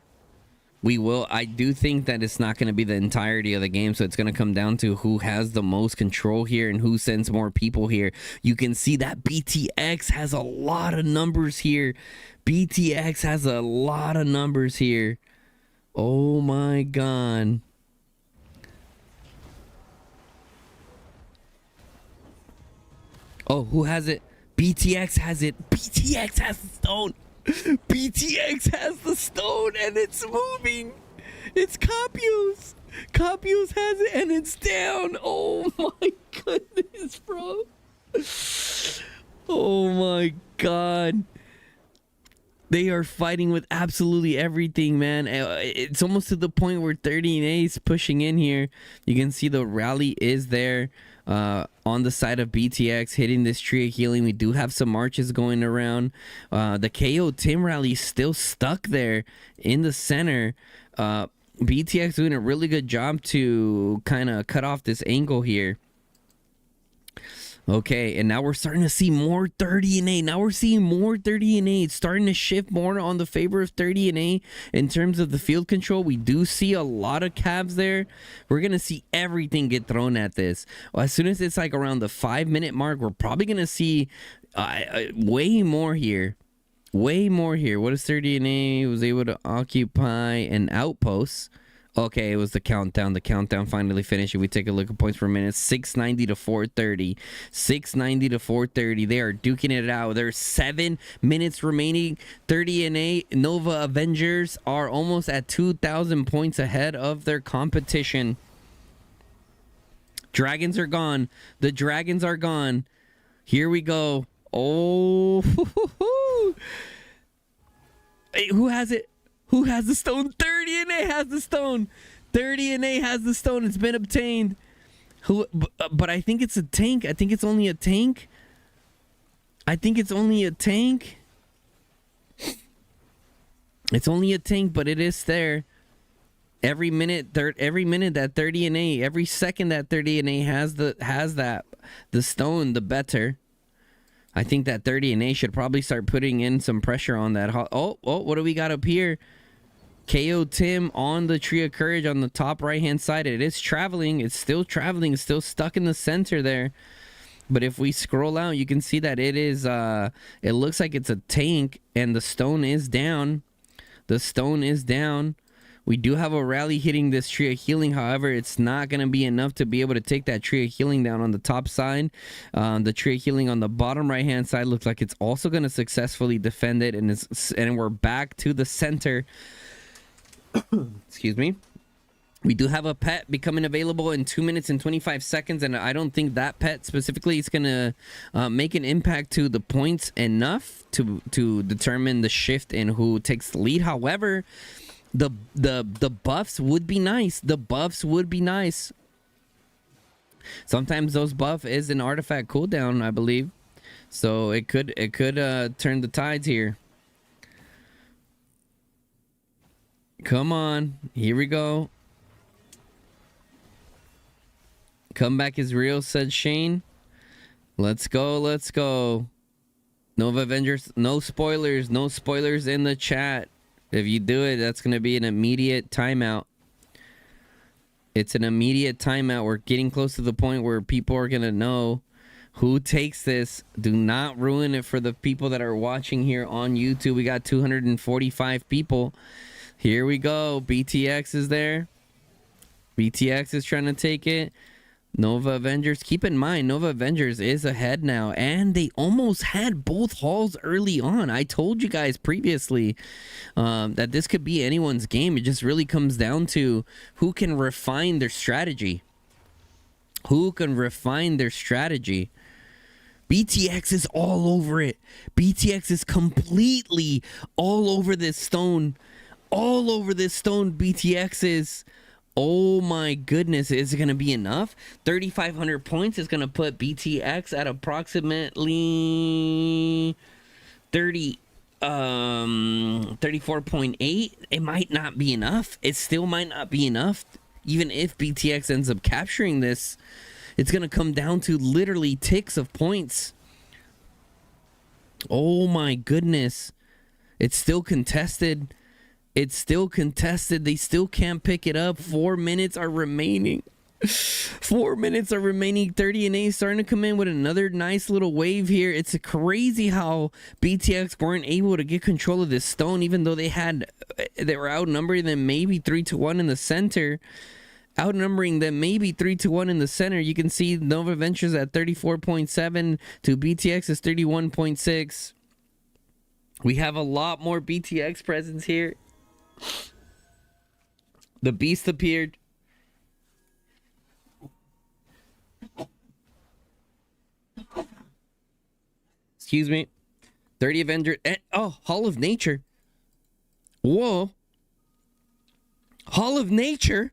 do think that it's not going to be the entirety of the game, so it's going to come down to who has the most control here and who sends more people here. You can see that BTX has a lot of numbers here. BTX has a lot of numbers here. Oh my god. Oh, who has it? BTX has it. BTX has the stone. BTX has the stone and it's moving. It's Copius. Copius has it and it's down. Oh my goodness, bro. Oh my god. They are fighting with absolutely everything, man. It's almost to the point where 30 and A is pushing in here. You can see the rally is there. On the side of BTX hitting this Tree of Healing. We do have some marches going around. The KO Tim rally is still stuck there in the center. BTX doing a really good job to kind of cut off this angle here. Okay, and now we're starting to see more 30 and A. Now we're seeing more 30 and A. It's starting to shift more on the favor of 30 and A in terms of the field control. We do see a lot of cabs there. We're going to see everything get thrown at this. As soon as it's like around the 5-minute mark, we're probably going to see way more here. Way more here. What is 30 and A? Was able to occupy an outpost. Okay, it was the countdown. The countdown finally finished. If we take a look at points per minute, 690 to 430. 690 to 430. They are duking it out. There's 7 minutes remaining. 30 and 8. Nova Avengers are almost at 2,000 points ahead of their competition. Dragons are gone. The dragons are gone. Here we go. Oh. Hey, who has it? Who has the stone? 30 and 8 has the stone. 30 and 8 has the stone. It's been obtained. Who? But I think it's a tank. I think it's only a tank. I think it's only a tank. It's only a tank, but it is there. Every minute that 30 and 8, every second that 30 and 8 has the stone, the better. I think that 30 and 8 should probably start putting in some pressure on that. Oh, what do we got up here? KO Tim on the Tree of Courage on the top right-hand side. It is traveling. It's still traveling. It's still stuck in the center there. But if we scroll out, you can see that it is, it looks like it's a tank, and the stone is down. The stone is down. We do have a rally hitting this Tree of Healing. However, it's not going to be enough to be able to take that Tree of Healing down on the top side. The Tree of Healing on the bottom right-hand side looks like it's also going to successfully defend it. And we're back to the center. Excuse me. We do have a pet becoming available in 2 minutes and 25 seconds. And I don't think that pet specifically is going to make an impact to the points enough to determine the shift in who takes the lead. However, the buffs would be nice. The buffs would be nice. Sometimes those buff is an artifact cooldown, I believe. So it could turn the tides here. Come on. Here we go. Comeback is real, said Shane. Let's go. Let's go. Nova Avengers. No spoilers. No spoilers in the chat. If you do it, that's going to be an immediate timeout. It's an immediate timeout. We're getting close to the point where people are going to know who takes this. Do not ruin it for the people that are watching here on YouTube. We got 245 people. Here we go. BTX is there. BTX is trying to take it. Nova Avengers. Keep in mind, Nova Avengers is ahead now, and they almost had both halls early on. I told you guys previously that this could be anyone's game. It just really comes down to who can refine their strategy. Who can refine their strategy? BTX is all over it. BTX is completely all over this stone. All over this stone, BTX is. Oh my goodness, is it going to be enough? 3,500 points is going to put BTX at approximately 34.8. It might not be enough. It still might not be enough. Even if BTX ends up capturing this, it's going to come down to literally ticks of points. Oh my goodness. It's still contested. It's still contested. They still can't pick it up. 4 minutes are remaining. 4 minutes are remaining. 30 and 8 starting to come in with another nice little wave here. It's crazy how BTX weren't able to get control of this stone, even though they were outnumbering them maybe 3-1 in the center. Outnumbering them maybe 3-1 in the center. You can see Nova Ventures at 34.7 to BTX is 31.6. We have a lot more BTX presence here. The beast appeared. Excuse me. 30 Avenger. Oh, Hall of Nature. Whoa. Hall of Nature.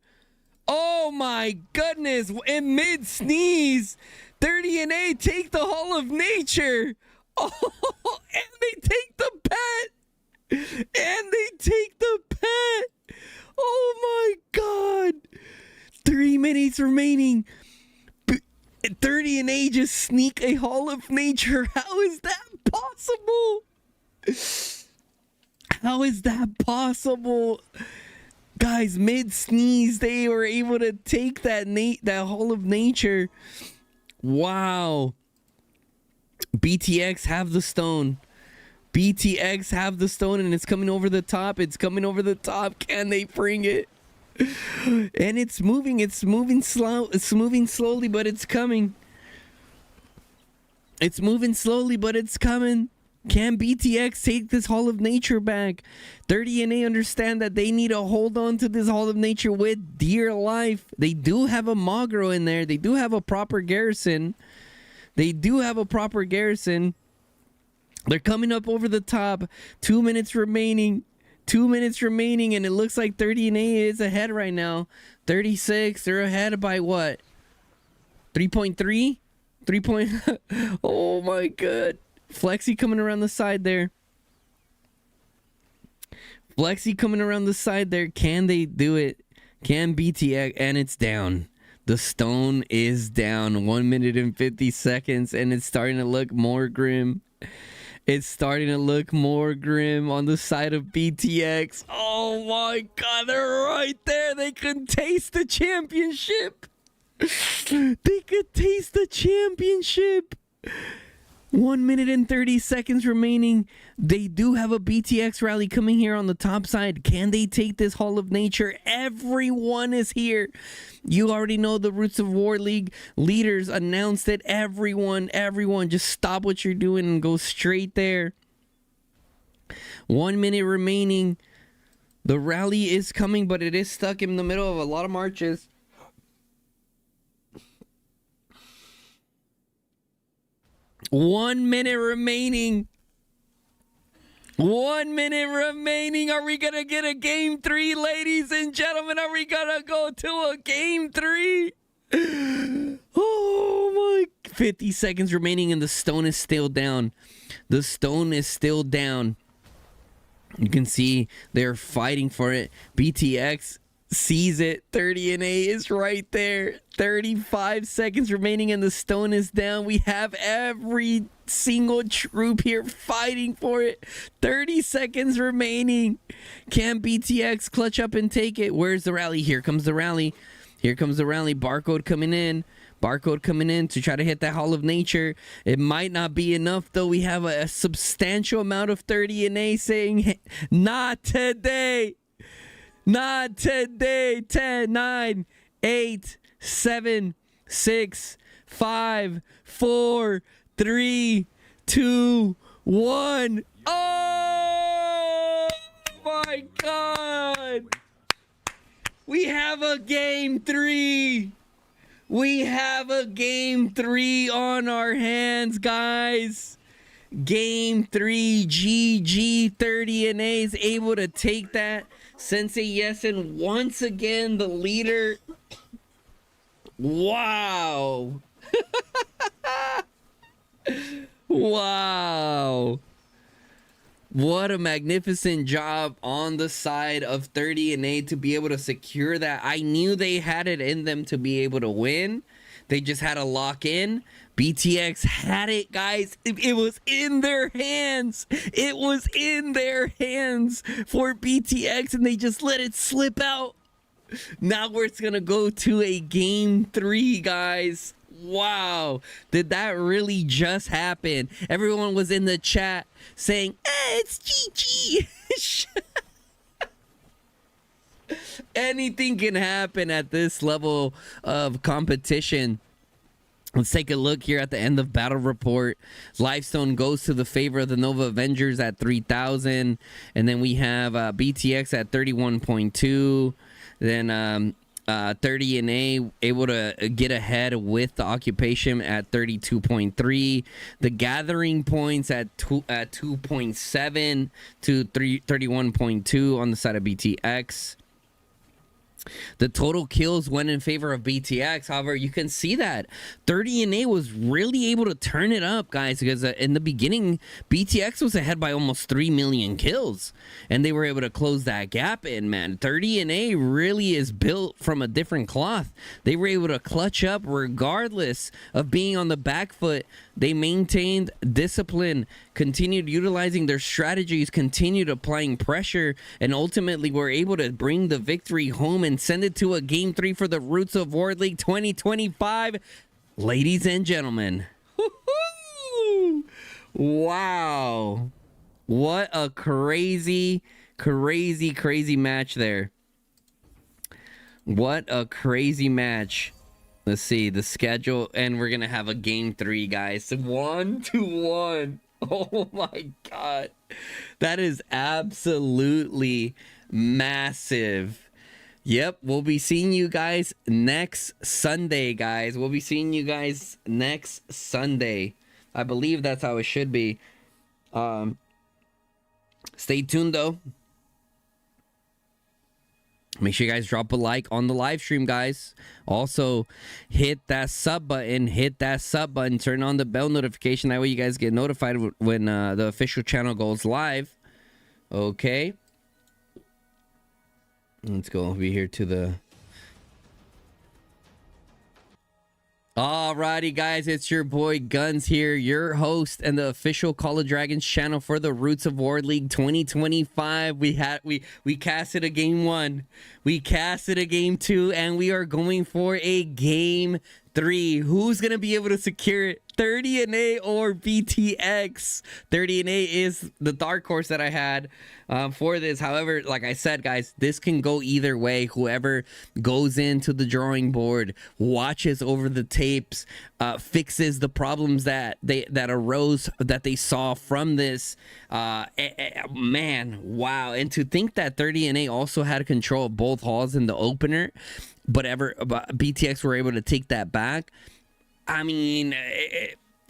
Oh my goodness. In mid sneeze. 30 and 8 take the Hall of Nature. Oh, and they take the pet. And they take the pet. Oh my god. 3 minutes remaining. 30 and 8 just sneak a Hall of Nature. How is that possible? How is that possible? Guys, mid sneeze, they were able to take that Hall of Nature. Wow. BTX have the stone. BTX have the stone, and it's coming over the top. It's coming over the top. Can they bring it? And it's moving slow. It's moving slowly, but it's coming. It's moving slowly, but it's coming. Can BTX take this Hall of Nature back? 30 and A understand that they need to hold on to this Hall of Nature with dear life. They do have a Magro in there. They do have a proper garrison. They're coming up over the top. 2 minutes remaining. 2 minutes remaining, and it looks like 30 and A is ahead right now. 36. They're ahead by what? 3.3? 3 point. Oh my god. Flexi coming around the side there. Can they do it? Can BTX? And it's down. The stone is down. 1 minute and 50 seconds, and it's starting to look more grim. It's starting to look more grim on the side of BTX. Oh my god, they're right there. They can taste the championship. 1 minute and 30 seconds remaining. They do have a BTX rally coming here on the top side. Can they take this Hall of Nature? Everyone is here. You already know the Roots of War League leaders announced it. Everyone, just stop what you're doing and go straight there. 1 minute remaining. The rally is coming, but it is stuck in the middle of a lot of marches. One minute remaining. Are we going to get a game 3, ladies and gentlemen? Are we going to go to a game 3? Oh my. 50 seconds remaining, and the stone is still down. You can see they're fighting for it. BTX sees it. 30 and A is right there. 35 seconds remaining, and the stone is down. We have every single troop here fighting for it. 30 seconds remaining. Can BTX clutch up and take it? Where's the rally? Here comes the rally. Barcode coming in to try to hit that Hall of Nature. It might not be enough, though. We have a substantial amount of 30 and A saying, not today. 10, 9, 8, 7, 6, 5, 4, 3, 2, 1. Oh my god! We have a game 3. On our hands, guys. Game 3, GG. 30 and A is able to take that. Sensei Yesin once again the leader. Wow. Wow. What a magnificent job on the side of 30 and A to be able to secure that. I knew they had it in them to be able to win. They just had to lock in. BTX had it, guys. It was in their hands. It was in their hands for BTX, and they just let it slip out. Now it's going to go to a game 3, guys. Wow. Did that really just happen? Everyone was in the chat saying, it's GG. Anything can happen at this level of competition. Let's take a look here at the end of battle report. Lifestone goes to the favor of the Nova Avengers at 3,000. And then we have BTX at 31.2. Then 30 and A able to get ahead with the occupation at 32.3. The gathering points at 2.7 to 31.2 on the side of BTX. The total kills went in favor of BTX. However, you can see that 30 and A was really able to turn it up, guys, because in the beginning, BTX was ahead by almost 3 million kills, and they were able to close that gap in, man. 30 and A really is built from a different cloth. They were able to clutch up regardless of being on the back foot. They maintained discipline, continued utilizing their strategies, continued applying pressure, and ultimately were able to bring the victory home and send it to a game 3 for the Roots of War League 2025. Ladies and gentlemen, wow. What a crazy match there. What a crazy match. Let's see the schedule, and we're gonna have a game 3, guys. 1-1. Oh my god, that is absolutely massive. Yep, we'll be seeing you guys next Sunday, guys. We'll be seeing you guys next Sunday. I believe that's how it should be. Stay tuned though. Make sure you guys drop a like on the live stream, guys. Also, hit that sub button. Turn on the bell notification. That way you guys get notified when the official channel goes live. Okay. Let's go over here to the... Alrighty, guys, it's your boy Guns here, your host and the official Call of Dragons channel for the Roots of War League 2025. We casted a game 1, we casted a game 2, and we are going for a game 3. Who's gonna be able to secure it? 30&A or BTX? 30&A is the dark horse that I had for this. However, like I said, guys, this can go either way. Whoever goes into the drawing board, watches over the tapes, fixes the problems that arose, that they saw from this. Man, wow! And to think that 30&A also had control of both halls in the opener, but BTX were able to take that back. I mean,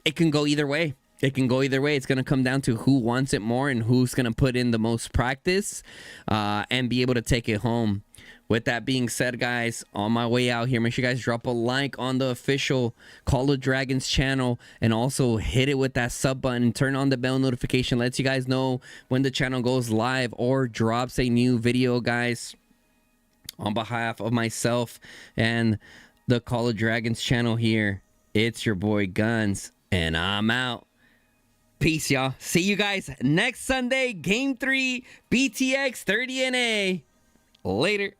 it can go either way. It can go either way. It's going to come down to who wants it more and who's going to put in the most practice and be able to take it home. With that being said, guys, on my way out here, make sure you guys drop a like on the official Call of Dragons channel, and also hit it with that sub button. Turn on the bell notification. Lets you guys know when the channel goes live or drops a new video, guys. On behalf of myself and the Call of Dragons channel here, it's your boy Guns, and I'm out. Peace, y'all. See you guys next Sunday. Game 3, BTX 30&A. Later.